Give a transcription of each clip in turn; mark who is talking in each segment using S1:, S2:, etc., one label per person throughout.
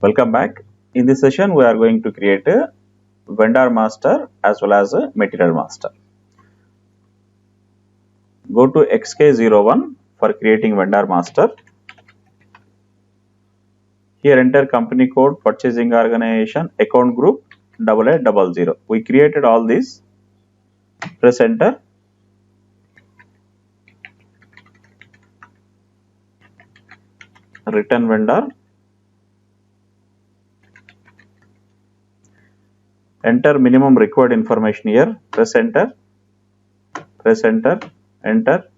S1: Welcome back. In this session, we are going to create a vendor master as well as a material master. Go to XK01 for creating vendor master. Here enter company code, purchasing organization, account group, 8800. We created all these. Press enter. Return vendor. Enter minimum required information here. Press enter. Press enter. Enter.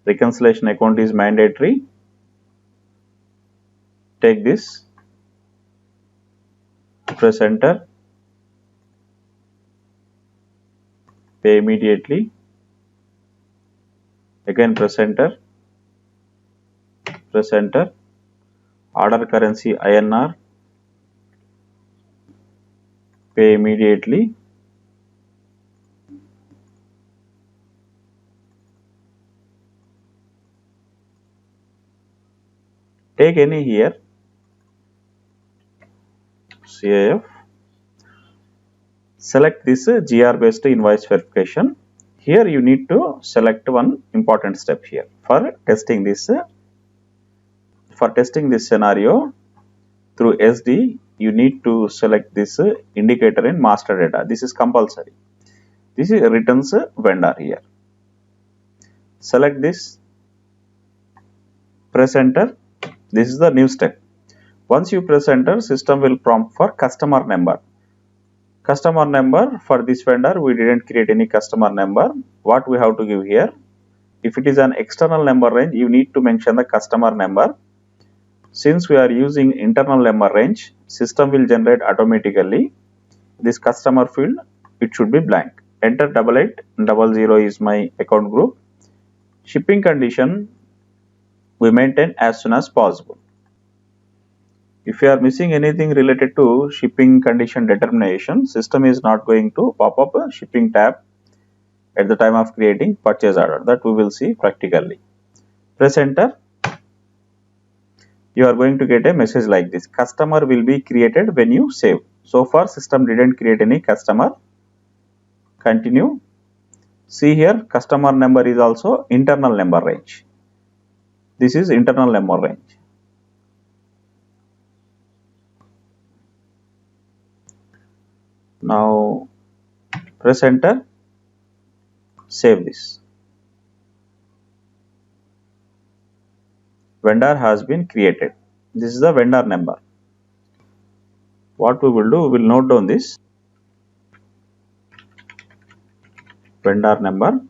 S1: Reconciliation account is mandatory. Take this. Press enter. Pay immediately. Again press enter. Press enter. Order currency INR. Pay immediately. Take any here. CIF. Select this GR based invoice verification. Here you need to select one important step here for testing this. For testing this scenario through SD, you need to select this indicator in master data. This is compulsory. This is returns vendor here. Select this. Press enter. This is the new step. Once you press enter, system will prompt for customer number. Customer number for this vendor, we didn't create any customer number. What we have to give here? If it is an external number range, you need to mention the customer number. Since we are using internal number range, system will generate automatically. This customer field, it should be blank. Enter 8800 is my account group. Shipping condition, we maintain as soon as possible. If you are missing anything related to shipping condition determination, system is not going to pop up a shipping tab at the time of creating purchase order. That we will see practically. Press enter. You are going to get a message like this. Customer will be created when you save. So far system didn't create any customer. Continue. See here, customer number is also internal number range. This is internal number range. Now press enter. Save this. Vendor has been created. This is the vendor number. What we will do, we will note down this vendor number.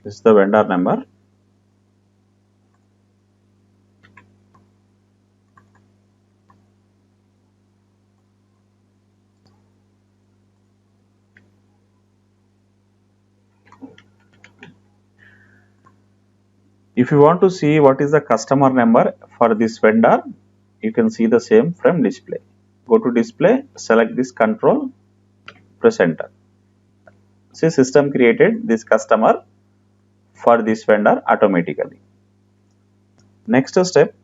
S1: This is the vendor number. If you want to see what is the customer number for this vendor, you can see the same from display. Go to display, select this control, press enter. See, system created this customer for this vendor automatically. Next step,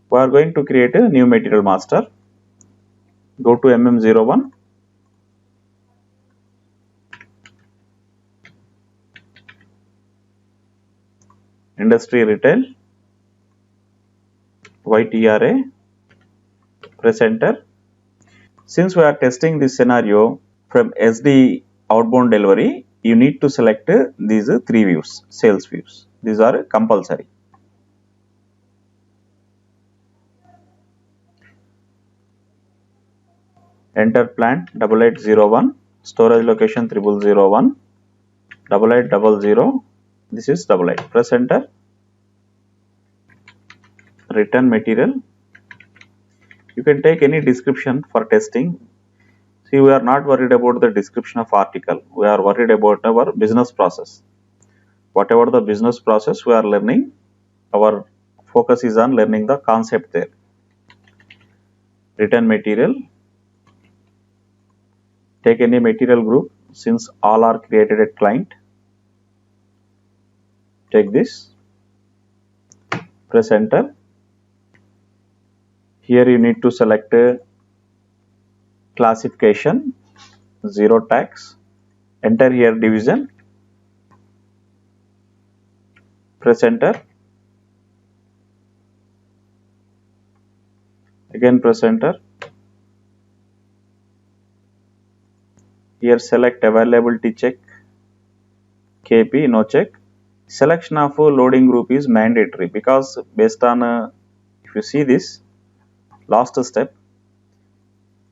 S1: we are going to create a new material master. Go to MM01. Industry retail, YTRA, press enter. Since we are testing this scenario from SD outbound delivery, you need to select these three views, sales views. These are compulsory. Enter plant 8801, storage location 0001, 8800. This is 88. Press enter. Return material. You can take any description for testing. See, we are not worried about the description of article. We are worried about our business process. Whatever the business process we are learning, our focus is on learning the concept there. Return material. Take any material group, since all are created at client. Take this, press enter. Here you need to select classification, zero tax. Enter here division, press enter. Again press enter. Here select availability check, KP no check. Selection of loading group is mandatory because based on if you see this last step,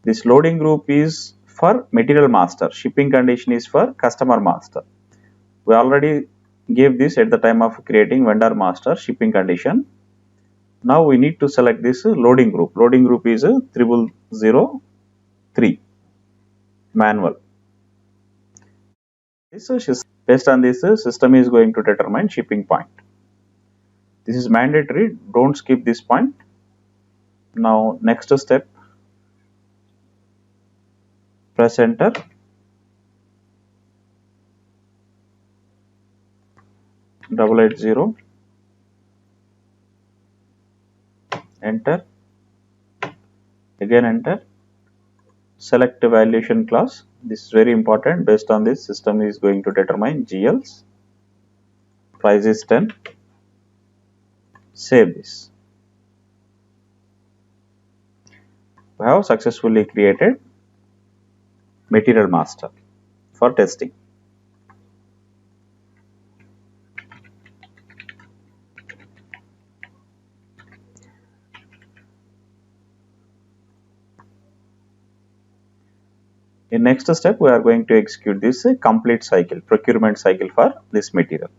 S1: this loading group is for material master, shipping condition is for customer master. We already gave this at the time of creating vendor master shipping condition. Now we need to select this loading group. Loading group is 0003 manual. Based on this, system is going to determine shipping point. This is mandatory. Don't skip this point. Now next step, press enter. Double 80, enter. Again enter. Select valuation class. This is very important. Based on this, system is going to determine GLs. Price is 10. Save this. We have successfully created material master for testing. In next step, we are going to execute this complete cycle, procurement cycle for this material.